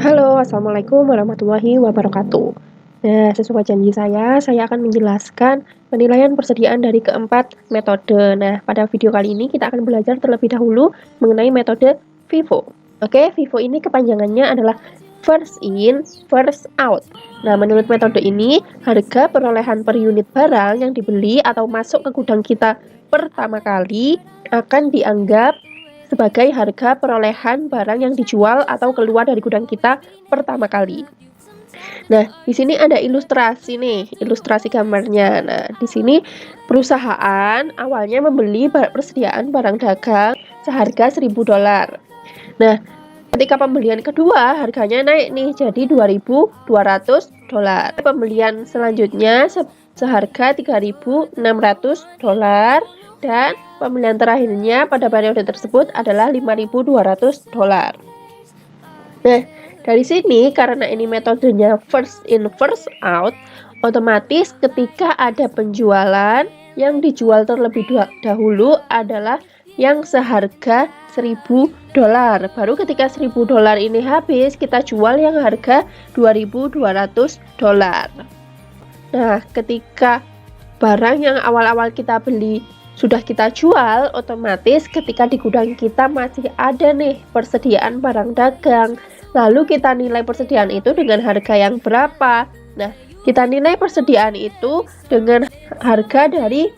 Halo, Assalamualaikum warahmatullahi wabarakatuh. Nah, sesuai janji saya akan menjelaskan penilaian persediaan dari keempat metode. Nah, pada video kali ini kita akan belajar terlebih dahulu mengenai metode FIFO. Oke, FIFO ini kepanjangannya adalah first in, first out. Nah, menurut metode ini, harga perolehan per unit barang yang dibeli atau masuk ke gudang kita pertama kali akan dianggap sebagai harga perolehan barang yang dijual atau keluar dari gudang kita pertama kali. Nah, di sini ada ilustrasi nih, ilustrasi gambarnya. Nah, di sini perusahaan awalnya membeli persediaan barang dagang seharga $1.000. Nah, ketika pembelian kedua harganya naik nih jadi $2.200. Pembelian selanjutnya seharga $3.600 dan pembelian terakhirnya pada periode tersebut adalah $5.200. Nah, dari sini karena ini metodenya first in first out, otomatis ketika ada penjualan yang dijual terlebih dahulu adalah yang seharga $1.000. Baru ketika $1.000 ini habis, kita jual yang harga $2.200. Nah, ketika barang yang awal-awal kita beli sudah kita jual, otomatis ketika di gudang kita masih ada nih persediaan barang dagang. Lalu kita nilai persediaan itu dengan harga yang berapa? Nah, kita nilai persediaan itu dengan harga dari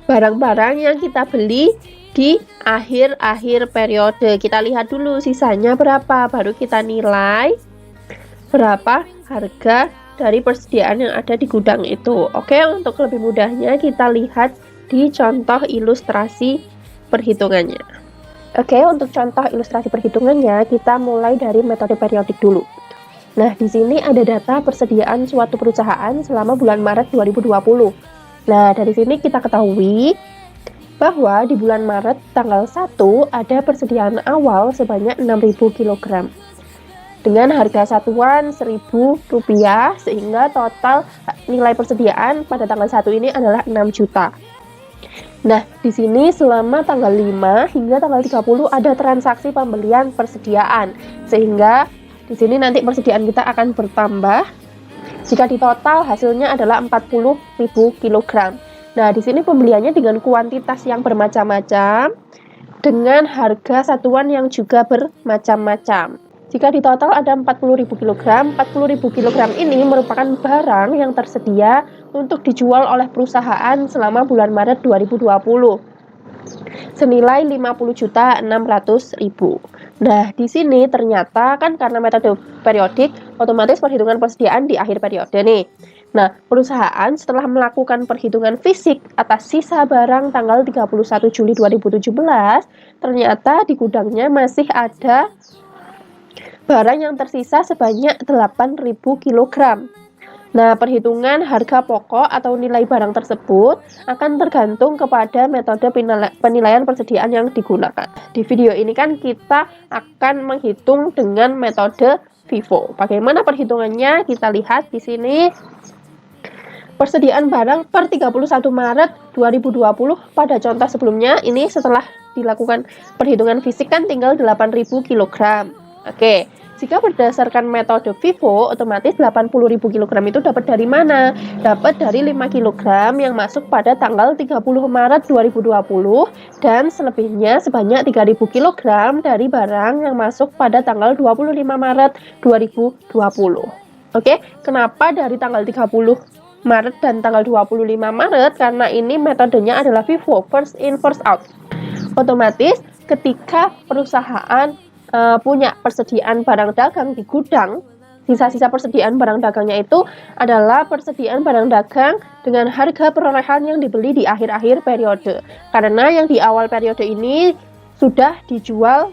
barang-barang yang kita beli di akhir-akhir periode. Kita lihat dulu sisanya berapa, baru kita nilai berapa harga dari persediaan yang ada di gudang itu. Oke, untuk lebih mudahnya kita lihat di contoh ilustrasi perhitungannya. Oke, untuk contoh ilustrasi perhitungannya, kita mulai dari metode periodik dulu. Nah, di sini ada data persediaan suatu perusahaan selama bulan Maret 2020. Nah, dari sini kita ketahui bahwa di bulan Maret tanggal 1 ada persediaan awal sebanyak 6.000 kg. Dengan harga satuan Rp1.000, sehingga total nilai persediaan pada tanggal 1 ini adalah 6 juta. Nah, di sini selama tanggal 5 hingga tanggal 30 ada transaksi pembelian persediaan. Sehingga di sini nanti persediaan kita akan bertambah jika di total hasilnya adalah 40.000 kg. Nah, di sini pembeliannya dengan kuantitas yang bermacam-macam dengan harga satuan yang juga bermacam-macam. Jika di total ada 40.000 kg, 40.000 kg ini merupakan barang yang tersedia untuk dijual oleh perusahaan selama bulan Maret 2020 senilai 50.600.000. Nah, di sini ternyata kan karena metode periodik, otomatis perhitungan persediaan di akhir periode nih. Nah, perusahaan setelah melakukan perhitungan fisik atas sisa barang tanggal 31 Juli 2017, ternyata di gudangnya masih ada barang yang tersisa sebanyak 8.000 kg. Nah, perhitungan harga pokok atau nilai barang tersebut akan tergantung kepada metode penilaian persediaan yang digunakan. Di video ini kan kita akan menghitung dengan metode FIFO. Bagaimana perhitungannya? Kita lihat di sini. Persediaan barang per 31 Maret 2020 pada contoh sebelumnya ini setelah dilakukan perhitungan fisik kan tinggal 8.000 kg. Oke. Jika berdasarkan metode FIFO, otomatis 80.000 kg itu dapat dari mana? Dapat dari 5 kg yang masuk pada tanggal 30 Maret 2020 dan selebihnya sebanyak 3.000 kg dari barang yang masuk pada tanggal 25 Maret 2020. Oke, kenapa dari tanggal 30 Maret dan tanggal 25 Maret? Karena ini metodenya adalah FIFO, first in first out. Otomatis ketika perusahaan punya persediaan barang dagang di gudang, sisa-sisa persediaan barang dagangnya itu adalah persediaan barang dagang dengan harga perolehan yang dibeli di akhir-akhir periode. Karena yang di awal periode ini sudah dijual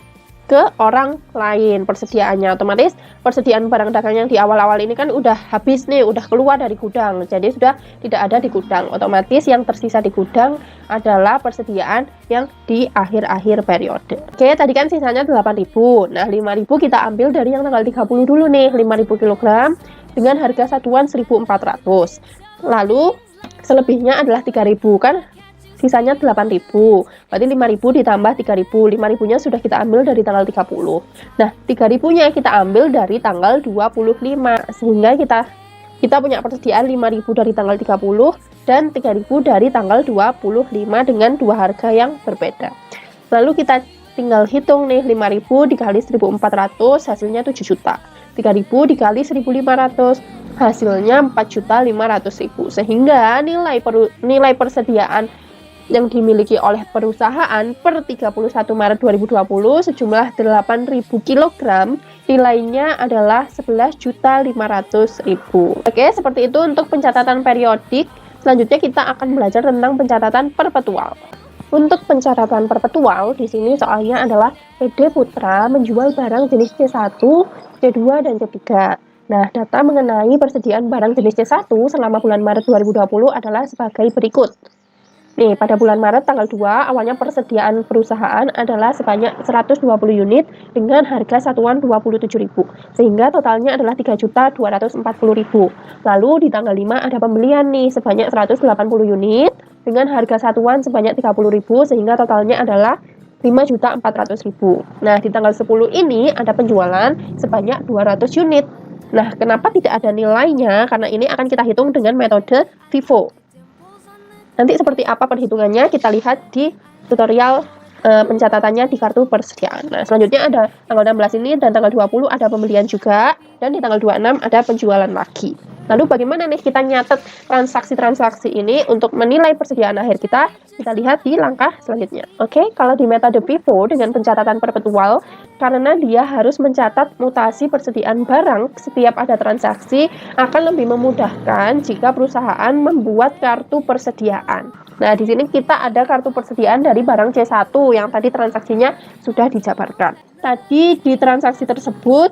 ke orang lain persediaannya, otomatis persediaan barang dagang yang di awal-awal ini kan udah habis nih, udah keluar dari gudang, jadi sudah tidak ada di gudang. Otomatis yang tersisa di gudang adalah persediaan yang di akhir-akhir periode. Oke, tadi kan sisanya 8.000. Nah, 5.000 kita ambil dari yang tanggal 30 dulu nih, 5.000 kg dengan harga satuan 1.400. Lalu selebihnya adalah 3.000 kan sisanya 8.000. Berarti 5.000 ditambah 3.000. 5.000-nya sudah kita ambil dari tanggal 30. Nah, 3.000-nya kita ambil dari tanggal 25. Sehingga kita punya persediaan 5.000 dari tanggal 30 dan 3.000 dari tanggal 25 dengan dua harga yang berbeda. Lalu kita tinggal hitung nih, 5.000 dikali 1.400 hasilnya 7 juta. 3.000 dikali 1.500 hasilnya 4.500.000. Sehingga nilai persediaan yang dimiliki oleh perusahaan per 31 Maret 2020 sejumlah 8.000 kg, nilainya adalah 11.500.000. Oke, seperti itu untuk pencatatan periodik. Selanjutnya kita akan belajar tentang pencatatan perpetual. Untuk pencatatan perpetual, di sini soalnya adalah PD Putra menjual barang jenis C1, C2, dan C3. Nah, data mengenai persediaan barang jenis C1 selama bulan Maret 2020 adalah sebagai berikut. Nih, pada bulan Maret tanggal 2, awalnya persediaan perusahaan adalah sebanyak 120 unit dengan harga satuan 27.000, sehingga totalnya adalah 3.240.000. Lalu di tanggal 5 ada pembelian nih sebanyak 180 unit dengan harga satuan sebanyak 30.000, sehingga totalnya adalah 5.400.000. Nah, di tanggal 10 ini ada penjualan sebanyak 200 unit. Nah, kenapa tidak ada nilainya? Karena ini akan kita hitung dengan metode FIFO. Nanti seperti apa perhitungannya kita lihat di tutorial pencatatannya di kartu persediaan. Nah, selanjutnya ada tanggal 16 ini dan tanggal 20 ada pembelian juga, dan di tanggal 26 ada penjualan lagi. Lalu bagaimana nih kita nyatet transaksi-transaksi ini untuk menilai persediaan akhir kita? Kita lihat di langkah selanjutnya. Oke, kalau di metode FIFO dengan pencatatan perpetual, karena dia harus mencatat mutasi persediaan barang setiap ada transaksi, akan lebih memudahkan jika perusahaan membuat kartu persediaan. Nah, di sini kita ada kartu persediaan dari barang C1 yang tadi transaksinya sudah dijabarkan. Tadi di transaksi tersebut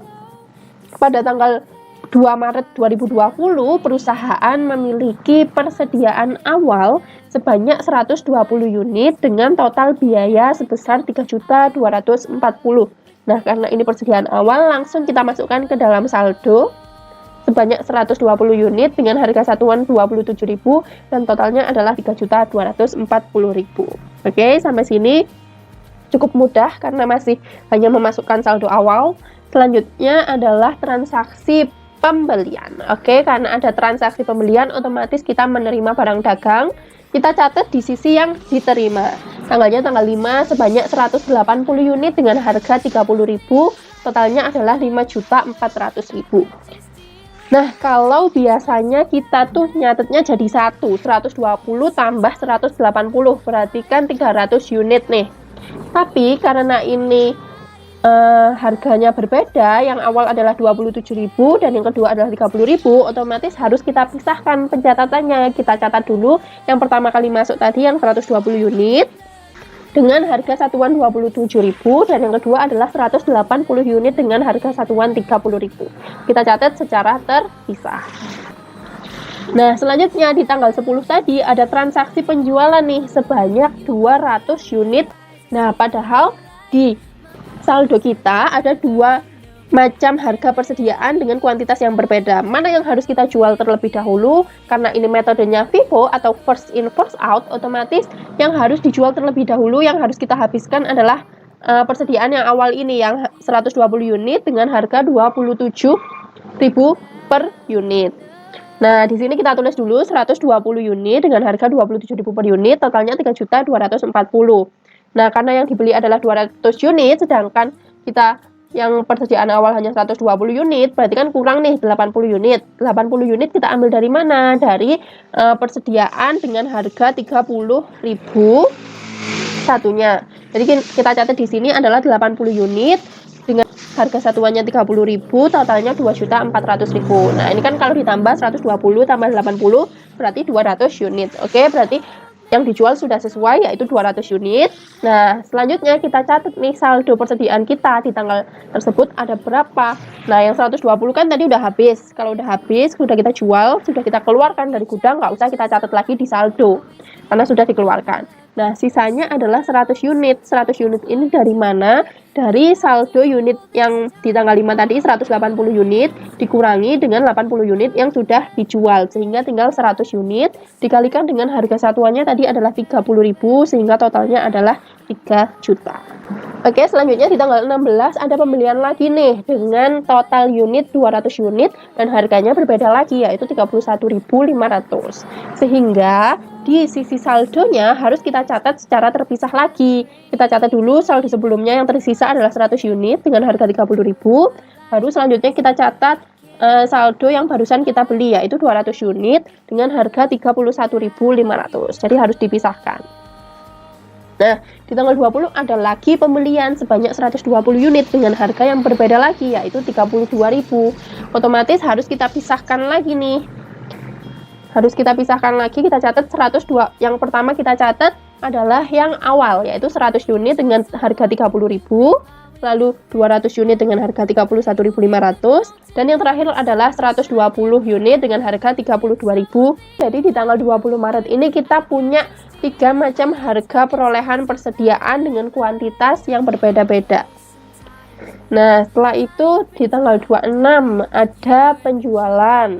pada tanggal 2 Maret 2020 perusahaan memiliki persediaan awal sebanyak 120 unit dengan total biaya sebesar 3.240. Nah, karena ini persediaan awal, langsung kita masukkan ke dalam saldo sebanyak 120 unit dengan harga satuan 27.000 dan totalnya adalah 3.240.000. Oke, sampai sini cukup mudah karena masih hanya memasukkan saldo awal. Selanjutnya adalah transaksi pembelian. Oke, karena ada transaksi pembelian, otomatis kita menerima barang dagang. Kita catat di sisi yang diterima. Tanggalnya tanggal 5 sebanyak 180 unit dengan harga 30.000, totalnya adalah 5.400.000. Nah, kalau biasanya kita tuh nyatetnya jadi 120 tambah 180, berarti kan 300 unit nih. Tapi karena ini harganya berbeda, yang awal adalah 27.000 dan yang kedua adalah 30.000, otomatis harus kita pisahkan pencatatannya. Kita catat dulu yang pertama kali masuk tadi yang 120 unit dengan harga satuan 27.000 dan yang kedua adalah 180 unit dengan harga satuan 30.000. Kita catat secara terpisah. Nah, selanjutnya di tanggal 10 tadi ada transaksi penjualan nih sebanyak 200 unit. Nah, padahal di saldo kita ada dua macam harga persediaan dengan kuantitas yang berbeda. Mana yang harus kita jual terlebih dahulu? Karena ini metodenya FIFO atau first in first out, otomatis yang harus dijual terlebih dahulu, yang harus kita habiskan adalah persediaan yang awal ini yang 120 unit dengan harga 27.000 per unit. Nah, di sini kita tulis dulu 120 unit dengan harga 27.000 per unit, totalnya 3.240. Nah, karena yang dibeli adalah 200 unit, sedangkan kita yang persediaan awal hanya 120 unit, berarti kan kurang nih 80 unit. 80 unit kita ambil dari mana? Dari persediaan dengan harga 30.000 satunya. Jadi kita catat di sini adalah 80 unit dengan harga satuannya 30.000, totalnya 2.400.000. Nah, ini kan kalau ditambah 120 tambah 80 berarti 200 unit. Oke, berarti yang dijual sudah sesuai, yaitu 200 unit. Nah, selanjutnya kita catat nih saldo persediaan kita di tanggal tersebut ada berapa. Nah, yang 120 kan tadi udah habis. Kalau udah habis, sudah kita jual, sudah kita keluarkan dari gudang, nggak usah kita catat lagi di saldo karena sudah dikeluarkan. Nah, sisanya adalah 100 unit. 100 unit ini dari mana? Dari saldo unit yang di tanggal 5 tadi 180 unit dikurangi dengan 80 unit yang sudah dijual, sehingga tinggal 100 unit dikalikan dengan harga satuannya tadi adalah 30.000 sehingga totalnya adalah 3 juta. Oke, selanjutnya di tanggal 16 ada pembelian lagi nih dengan total unit 200 unit dan harganya berbeda lagi yaitu 31.500. Sehingga di sisi saldonya harus kita catat secara terpisah lagi. Kita catat dulu saldo sebelumnya yang tersisa adalah 100 unit dengan harga 30.000. Baru selanjutnya kita catat saldo yang barusan kita beli yaitu 200 unit dengan harga 31.500. Jadi harus dipisahkan. Nah, di tanggal 20 ada lagi pembelian sebanyak 120 unit dengan harga yang berbeda lagi yaitu 32.000. Otomatis harus kita pisahkan lagi nih. Harus kita pisahkan lagi, kita catat 102. Yang pertama kita catat adalah yang awal yaitu 100 unit dengan harga 30.000, lalu 200 unit dengan harga 31.500 dan yang terakhir adalah 120 unit dengan harga 32.000. Jadi di tanggal 20 Maret ini kita punya 3 macam harga perolehan persediaan dengan kuantitas yang berbeda-beda. Nah, setelah itu di tanggal 26 ada penjualan.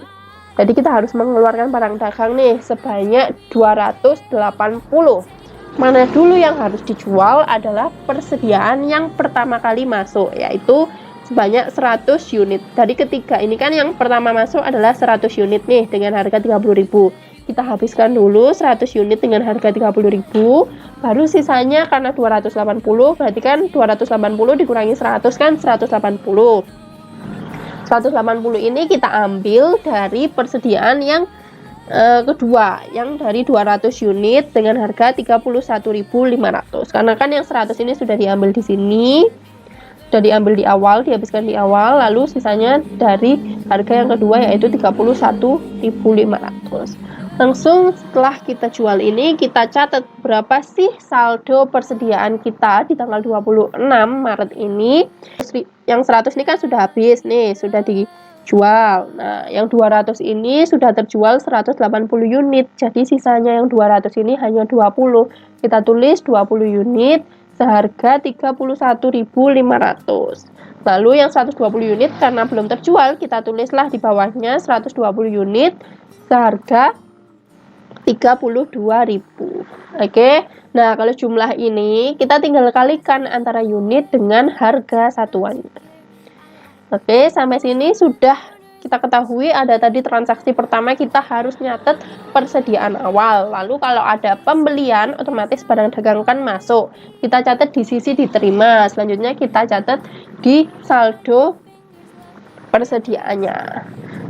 Jadi kita harus mengeluarkan barang dagang nih sebanyak 280. Mana dulu yang harus dijual adalah persediaan yang pertama kali masuk yaitu sebanyak 100 unit. Jadi ketiga ini kan yang pertama masuk adalah 100 unit nih dengan harga 30.000. Kita habiskan dulu 100 unit dengan harga 30.000, baru sisanya karena 280 berarti kan 280 dikurangi 100 kan 180. 180 ini kita ambil dari persediaan yang kedua yang dari 200 unit dengan harga 31.500. Karena kan yang 100 ini sudah diambil di sini. Sudah diambil di awal, dihabiskan di awal, lalu sisanya dari harga yang kedua yaitu 31.500. Langsung setelah kita jual ini kita catat berapa sih saldo persediaan kita di tanggal 26 Maret ini. Yang 100 ini kan sudah habis nih, sudah dijual. Nah, yang 200 ini sudah terjual 180 unit. Jadi sisanya yang 200 ini hanya 20. Kita tulis 20 unit seharga 31.500. Lalu yang 120 unit karena belum terjual, kita tulislah di bawahnya 120 unit seharga 32.000. Oke. Nah, kalau jumlah ini kita tinggal kalikan antara unit dengan harga satuannya. Oke, sampai sini sudah kita ketahui ada tadi transaksi pertama kita harus nyatet persediaan awal. Lalu kalau ada pembelian otomatis barang dagang kan masuk. Kita catat di sisi diterima. Selanjutnya kita catat di saldo persediaannya.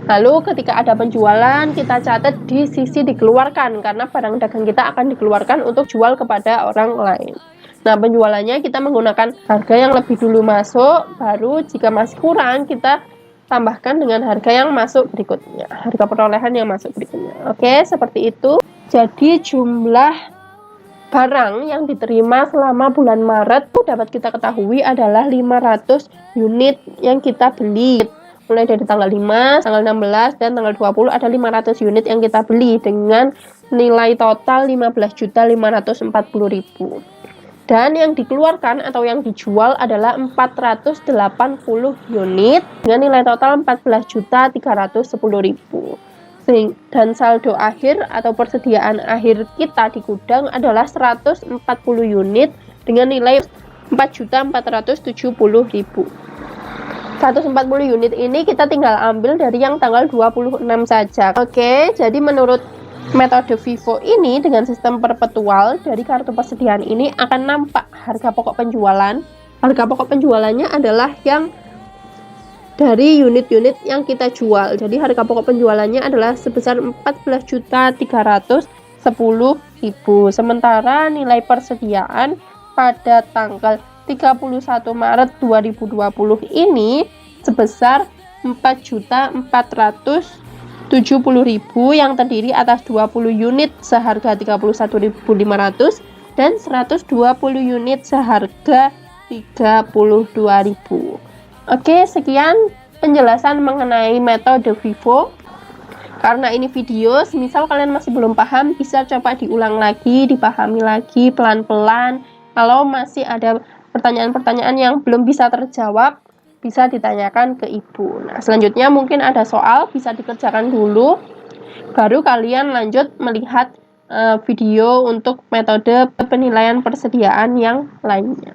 Lalu ketika ada penjualan kita catat di sisi dikeluarkan karena barang dagang kita akan dikeluarkan untuk jual kepada orang lain. Nah, penjualannya kita menggunakan harga yang lebih dulu masuk, baru jika masih kurang kita tambahkan dengan harga yang masuk berikutnya, harga perolehan yang masuk berikutnya. Oke, seperti itu. Jadi jumlah barang yang diterima selama bulan Maret dapat kita ketahui adalah 500 unit yang kita beli. Mulai dari tanggal 5, tanggal 16, dan tanggal 20 ada 500 unit yang kita beli dengan nilai total 15.540.000. Dan yang dikeluarkan atau yang dijual adalah 480 unit dengan nilai total 14.310.000. Dan saldo akhir atau persediaan akhir kita di gudang adalah 140 unit dengan nilai 4.470.000. 140 unit ini kita tinggal ambil dari yang tanggal 26 saja. Oke, jadi menurut metode FIFO ini dengan sistem perpetual dari kartu persediaan ini akan nampak harga pokok penjualan. Harga pokok penjualannya adalah yang dari unit-unit yang kita jual. Jadi harga pokok penjualannya adalah sebesar 14.310.000. Sementara nilai persediaan pada tanggal 31 Maret 2020 ini sebesar 4.470.000 yang terdiri atas 20 unit seharga 31.500 dan 120 unit seharga 32.000. Oke, sekian penjelasan mengenai metode FIFO. Karena ini video, semisal kalian masih belum paham, bisa coba diulang lagi, dipahami lagi pelan-pelan. Kalau masih ada pertanyaan-pertanyaan yang belum bisa terjawab, bisa ditanyakan ke ibu. Nah, selanjutnya mungkin ada soal, bisa dikerjakan dulu, baru kalian lanjut melihat video untuk metode penilaian persediaan yang lainnya.